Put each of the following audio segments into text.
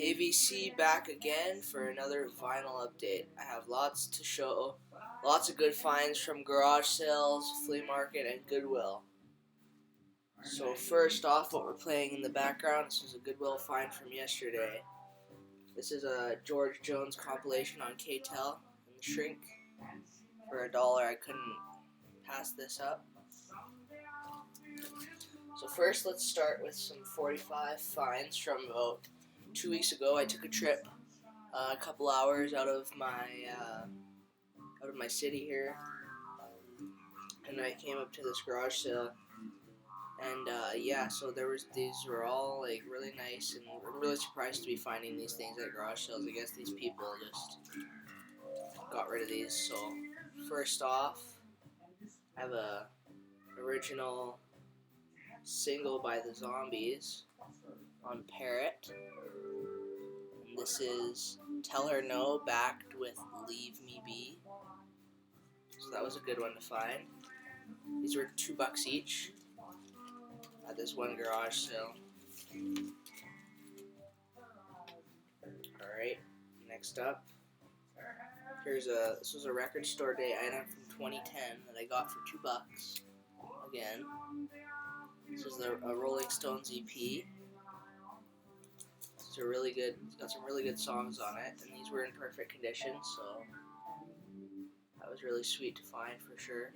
AVC back again for another vinyl update. I have lots to show, lots of good finds from garage sales, flea market, and Goodwill. So first off, what we're playing in the background, this is a Goodwill find from yesterday. This is a George Jones compilation on K-Tel and the Shrink. For $1, I couldn't pass this up. So first, let's start with some 45 finds from about 2 weeks ago. I took a trip, a couple hours out of my city here, and I came up to this garage sale. And yeah, so these were all like really nice, and I'm really surprised to be finding these things at garage sales. I guess these people just got rid of these. So first off, I have a original single by the Zombies on Parrot. And this is Tell Her No backed with Leave Me Be. So that was a good one to find. These were $2 each at this one garage sale. Alright, next up, this was a record store day item from 2010 that I got for $2 again. This is a Rolling Stones EP. It's really good. It's got some really good songs on it, and these were in perfect condition, so that was really sweet to find for sure.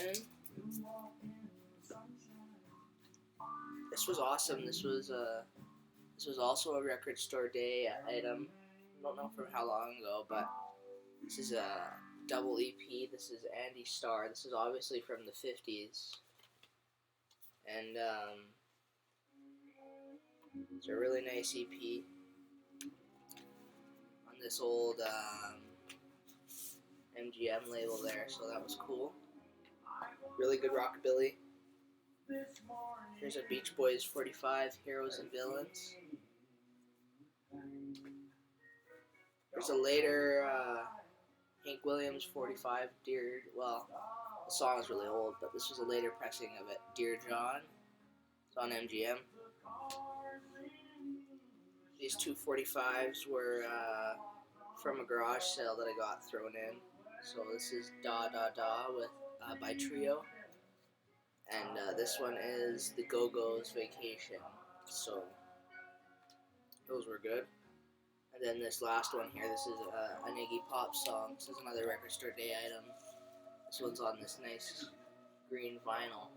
And this was awesome. This was also a record store day item. I don't know from how long ago, but this is a double EP. This is Andy Starr. This is obviously from the 50s. And it's a really nice EP on this old MGM label there, so that was cool. Really good rockabilly. Here's a Beach Boys 45, Heroes and Villains. There's a later Hank Williams 45, the song is really old, but this was a later pressing of it, Dear John. It's on MGM. These two 45s were from a garage sale that I got thrown in. So this is Da Da Da by Trio. And this one is The Go-Go's Vacation. So those were good. And then this last one here, this is an Iggy Pop song. This is another record store day item. This one's on this nice green vinyl.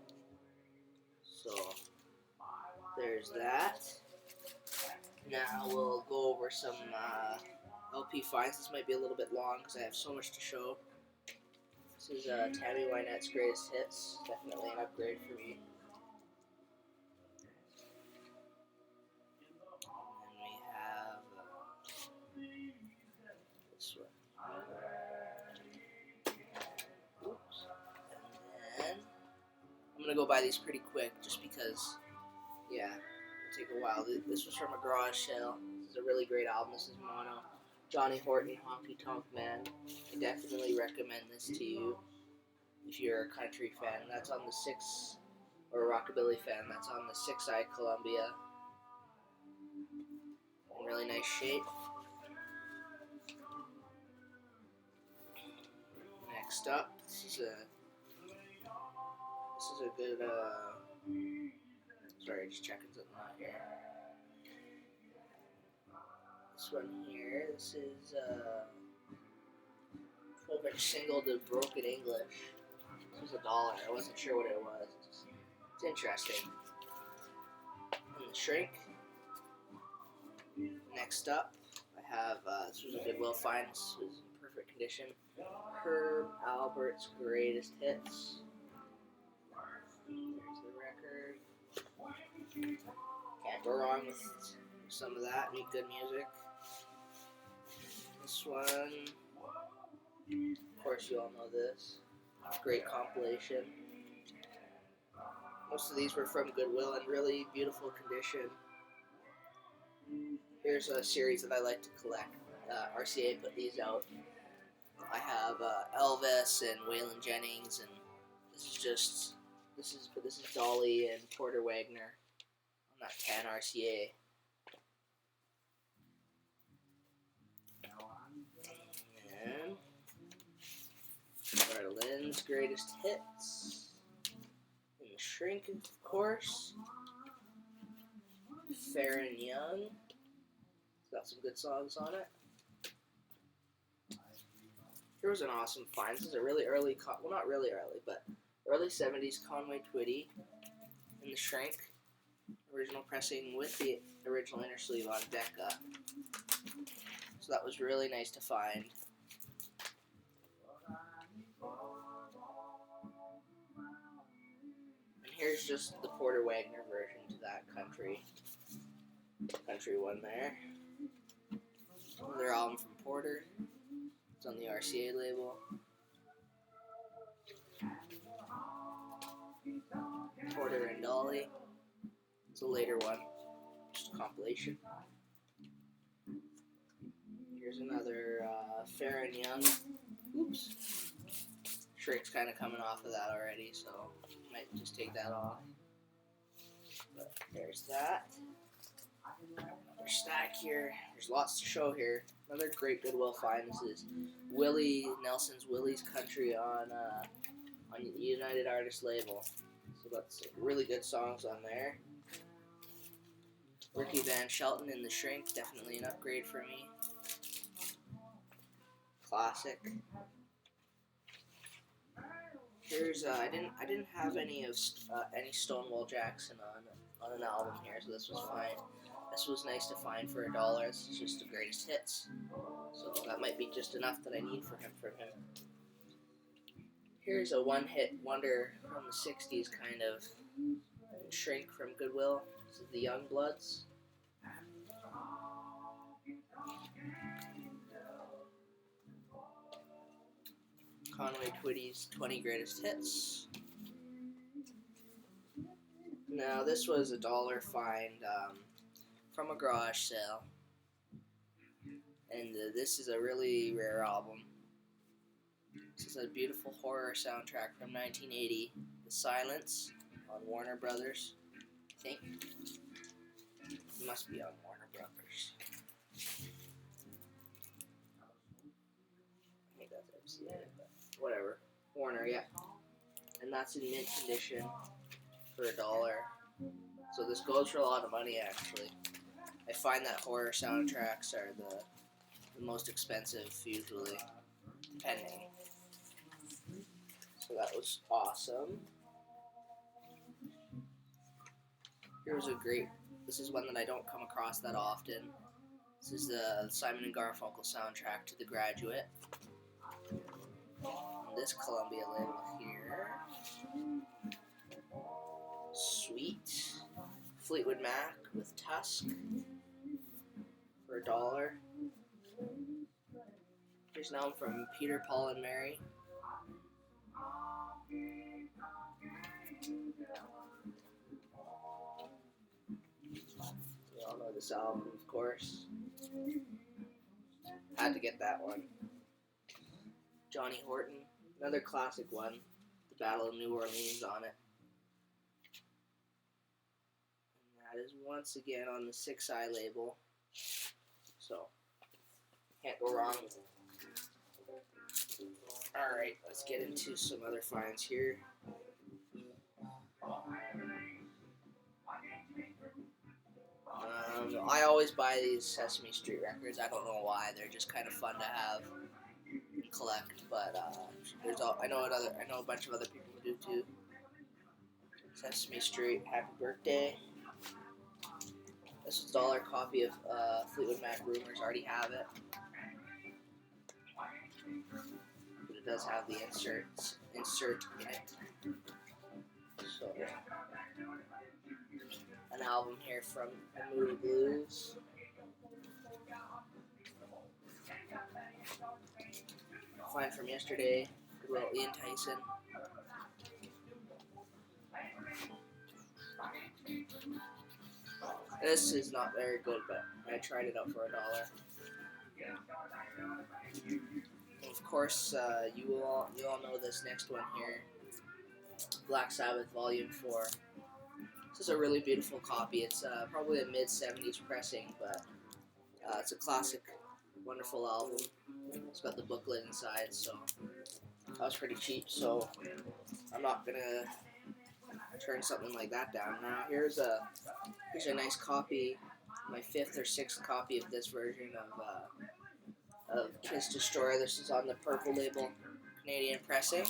So there's that. Now we'll go over some LP finds. This might be a little bit long because I have so much to show. This is Tammy Wynette's Greatest Hits. Definitely an upgrade for me. And we have this one. Oops. And then I'm going to go by these pretty quick just because, yeah, it'll take a while. This was from a garage sale. This is a really great album. This is Mono. Johnny Horton, Honky Tonk Man. I definitely recommend this to you if you're a country fan. That's on the 6, or a rockabilly fan, that's on the 6i Columbia. In really nice shape. Next up, this is a good, sorry, just checking something out here. This one here, this is a 12-inch single to Broken English. This was $1. I wasn't sure what it was. It's interesting. And the Shrink. Next up, I have, this was a Goodwill find. This was in perfect condition. Herb Albert's Greatest Hits. There's the record. Can't go wrong with some of that. Need good music. This one, of course you all know this. Great compilation. Most of these were from Goodwill in really beautiful condition. Here's a series that I like to collect. RCA put these out. I have Elvis and Waylon Jennings, and this is just This is Dolly and Porter Wagner on that 10 RCA. And Lynn's Greatest Hits. And the Shrink, of course. Fair and Young. It's got some good songs on it. Here was an awesome find. This is a really early, well, not really early, but early 70s Conway Twitty in the Shrink. Original pressing with the original inner sleeve on Decca. So that was really nice to find. And here's just the Porter Wagner version to that country one there. Another album from Porter. It's on the RCA label. Porter and Dolly. It's a later one, just a compilation. Here's another Fair and Young. Oops. Shrink's kind of coming off of that already, so might just take that off. But there's that. Another stack here. There's lots to show here. Another great Goodwill find. This is Willie Nelson's Willie's Country on the United Artists label. So that's really good songs on there. Ricky Van Shelton in the Shrink, definitely an upgrade for me. Classic. Here's I didn't have any Stonewall Jackson on an album here, so this was fine. This was nice to find for $1. This is just the greatest hits, so that might be just enough that I need from him. Here's a one-hit wonder from the '60s, kind of Shrink from Goodwill. This is the Young Bloods. Conway Twitty's 20 Greatest Hits. Now this was $1 find from a garage sale, and this is a really rare album. This is a beautiful horror soundtrack from 1980, The Silence, on Warner Brothers, I think. It must be on Warner Brothers. I think that's MCA, but whatever. Warner, yeah. And that's in mint condition for $1. So this goes for a lot of money, actually. I find that horror soundtracks are the most expensive, usually, depending. So that was awesome. Here's this is one that I don't come across that often. This is the Simon and Garfunkel soundtrack to The Graduate. And this Columbia label here. Sweet. Fleetwood Mac with Tusk for $1. Here's an album from Peter, Paul, and Mary. We all know this album, of course. Had to get that one. Johnny Horton, another classic one. The Battle of New Orleans on it. And that is once again on the 6i label. So, can't go wrong. Alright, let's get into some other finds here. I always buy these Sesame Street records. I don't know why. They're just kind of fun to have and collect. But I know a bunch of other people who do too. Sesame Street, Happy Birthday. This is a $1 copy of Fleetwood Mac Rumors. Already have it. But it does have the insert in it. So, an album here from Moody Blues. Find from yesterday, Goodwill, Ian Tyson. This is not very good, but I tried it out for $1. And of course, you all know this next one here. Black Sabbath Volume 4. This is a really beautiful copy. It's probably a mid-70s pressing, but it's a classic, wonderful album. It's got the booklet inside, so that was pretty cheap, so I'm not going to turn something like that down. Now, here's a nice copy, my 5th or 6th copy of this version of Kiss Destroyer. This is on the purple label, Canadian pressing.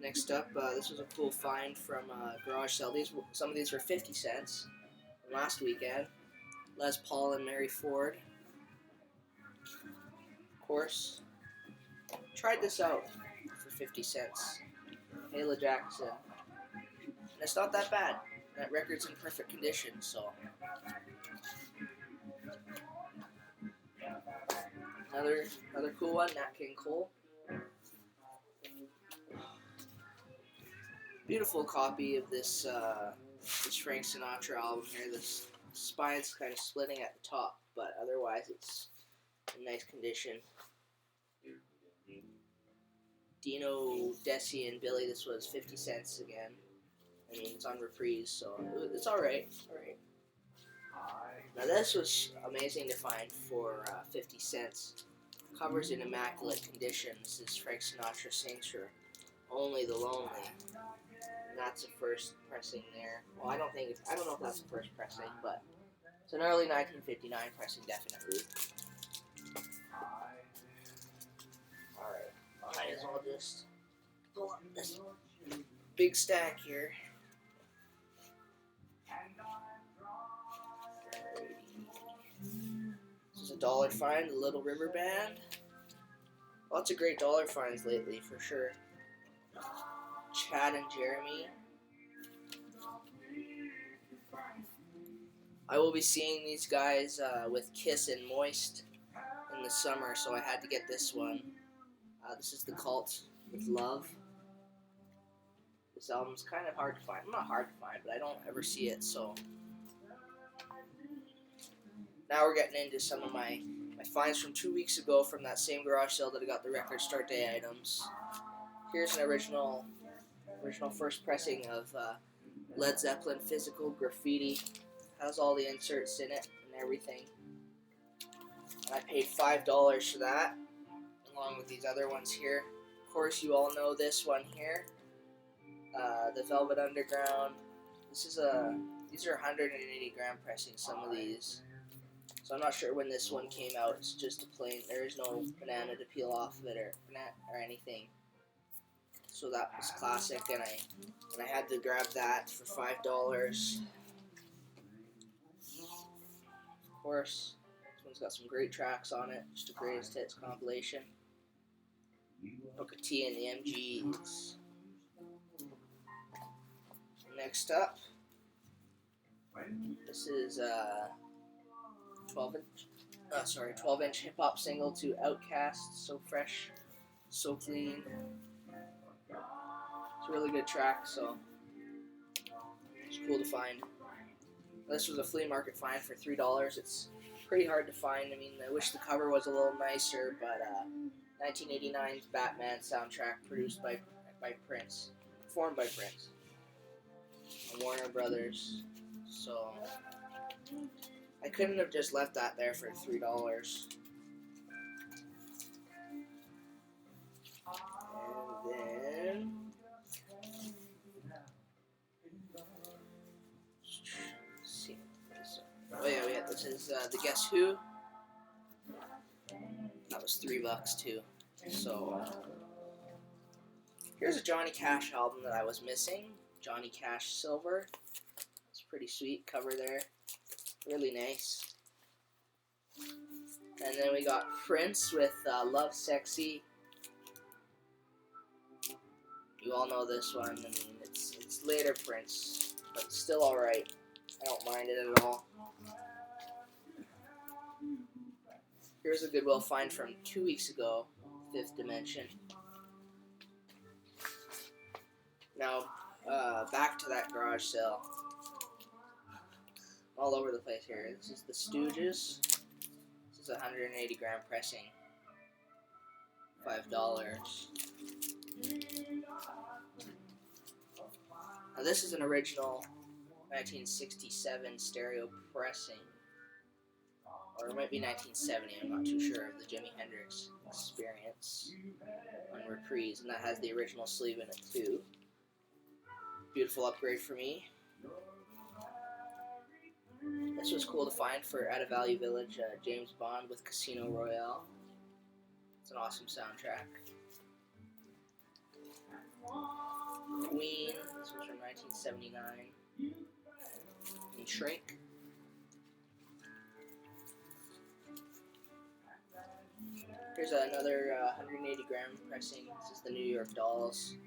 Next up, this was a cool find from garage sale. Some of these were 50 cents from last weekend. Les Paul and Mary Ford. Of course, tried this out for 50 cents. Ayla Jackson. And it's not that bad. That record's in perfect condition, so. Another cool one, Nat King Cole. Beautiful copy of this Frank Sinatra album here. This spine's kind of splitting at the top, but otherwise it's in nice condition. Dino, Desi, and Billy, this was 50 cents again. I mean, it's on reprise, so it's alright. Now this was amazing to find for 50 cents. Cover's in immaculate condition. This is Frank Sinatra sings for Only the Lonely. And that's the first pressing there. Well, I don't know if that's the first pressing, but it's an early 1959 pressing, definitely. Alright, might as well just pull up this big stack here. This is a dollar find, the Little River Band. Lots of great dollar finds lately, for sure. Chad and Jeremy. I will be seeing these guys with Kiss and Moist in the summer, so I had to get this one. This is The Cult with Love. This album's kind of hard to find. Not hard to find, but I don't ever see it, so. Now we're getting into some of my finds from 2 weeks ago from that same garage sale that I got the record start day items. Here's an original first pressing of Led Zeppelin Physical Graffiti. Has all the inserts in it and everything. And I paid $5 for that, along with these other ones here. Of course, you all know this one here, the Velvet Underground. These are 180 gram pressing, some of these. So I'm not sure when this one came out. It's just a plain. There is no banana to peel off of it or anything. So that was classic, and I had to grab that for $5. Of course, this one's got some great tracks on it. Just a greatest hits compilation. Booker T and the MGs. Next up, this is 12-inch hip hop single to Outkast. So fresh, so clean. It's a really good track, so it's cool to find. This was a flea market find for $3. It's pretty hard to find. I mean, I wish the cover was a little nicer, but 1989's Batman soundtrack produced by Prince, performed by Prince, and Warner Brothers. So I couldn't have just left that there for $3. And then this is the Guess Who. That was $3 too. So here's a Johnny Cash album that I was missing. Johnny Cash Silver. It's pretty sweet cover there. Really nice. And then we got Prince with Love Sexy. You all know this one. I mean, it's later Prince, but still alright. I don't mind it at all. Here's a Goodwill find from 2 weeks ago, Fifth Dimension. Now, back to that garage sale. All over the place here. This is the Stooges. This is 180 gram pressing. $5. Now this is an original 1967 stereo pressing, or it might be 1970, I'm not too sure, of the Jimi Hendrix Experience on Reprise, and that has the original sleeve in it too. Beautiful upgrade for me. This was cool to find for At a Value Village, James Bond with Casino Royale. It's an awesome soundtrack. Queen, this was from 1979. And Shrink. Here's another 180 gram pressing. This is the New York Dolls.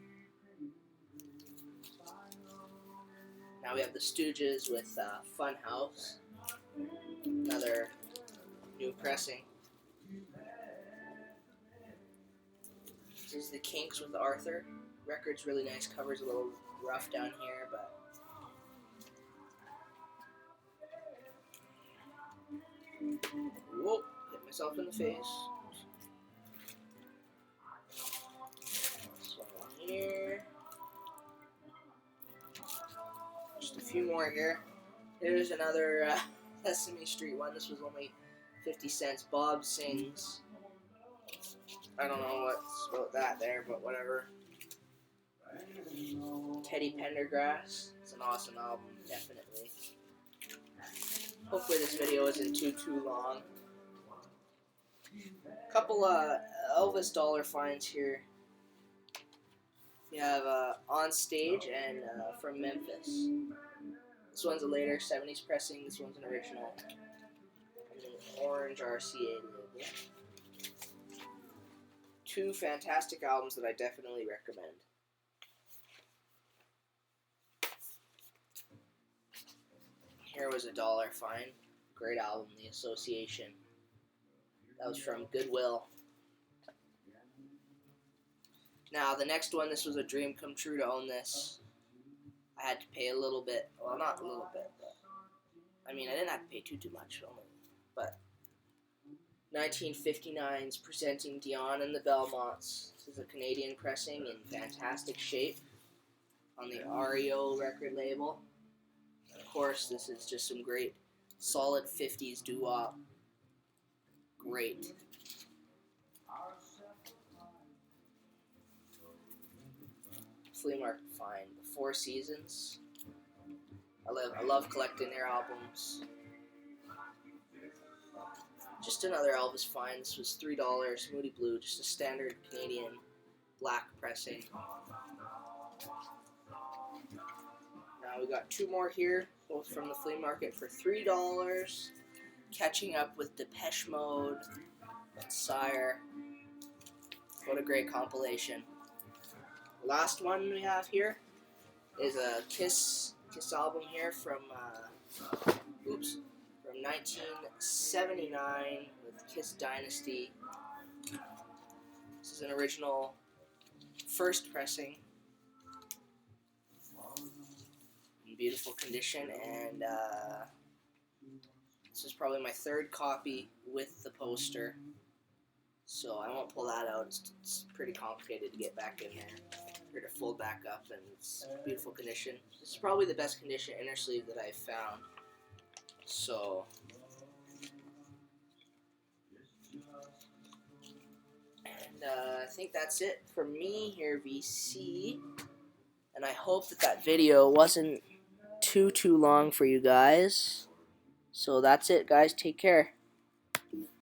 Now we have the Stooges with Fun House. Another new pressing. This is the Kinks with Arthur. Record's really nice. Cover's a little rough down here, but whoa, hit myself in the face. This one here. Just a few more here. Here's another Sesame Street one. This was only 50 cents. Bob Sings. I don't know what's about that there, but whatever. Teddy Pendergrass. It's an awesome album, definitely. Hopefully this video isn't too long. Couple Elvis dollar finds here. You have On Stage and from Memphis. This one's a later 70s pressing. This one's an original. And an orange RCA label. Two fantastic albums that I definitely recommend. Here was a dollar fine. Great album, The Association. That was from Goodwill. Now, the next one, this was a dream come true to own this. I had to pay a little bit. Well, not a little bit, but I mean, I didn't have to pay too much only. But 1959's presenting Dion and the Belmonts. This is a Canadian pressing in fantastic shape on the REO record label. Of course, this is just some great, solid 50s doo-wop. Great. Flea market find, The Four Seasons. I love collecting their albums. Just another Elvis find. This was $3. Moody Blue, just a standard Canadian black pressing. Now we got two more here, both from the flea market for $3. Catching up with Depeche Mode and Sire. What a great compilation. The last one we have here is a Kiss album here from 1979 with Kiss Dynasty. This is an original first pressing in beautiful condition, and this is probably my third copy with the poster, so I won't pull that out. It's pretty complicated to get back in there, or to fold back up, and it's beautiful condition. This is probably the best condition inner sleeve that I've found. So I think that's it from me here, VC. And I hope that video wasn't too long for you guys. So that's it, guys. Take care.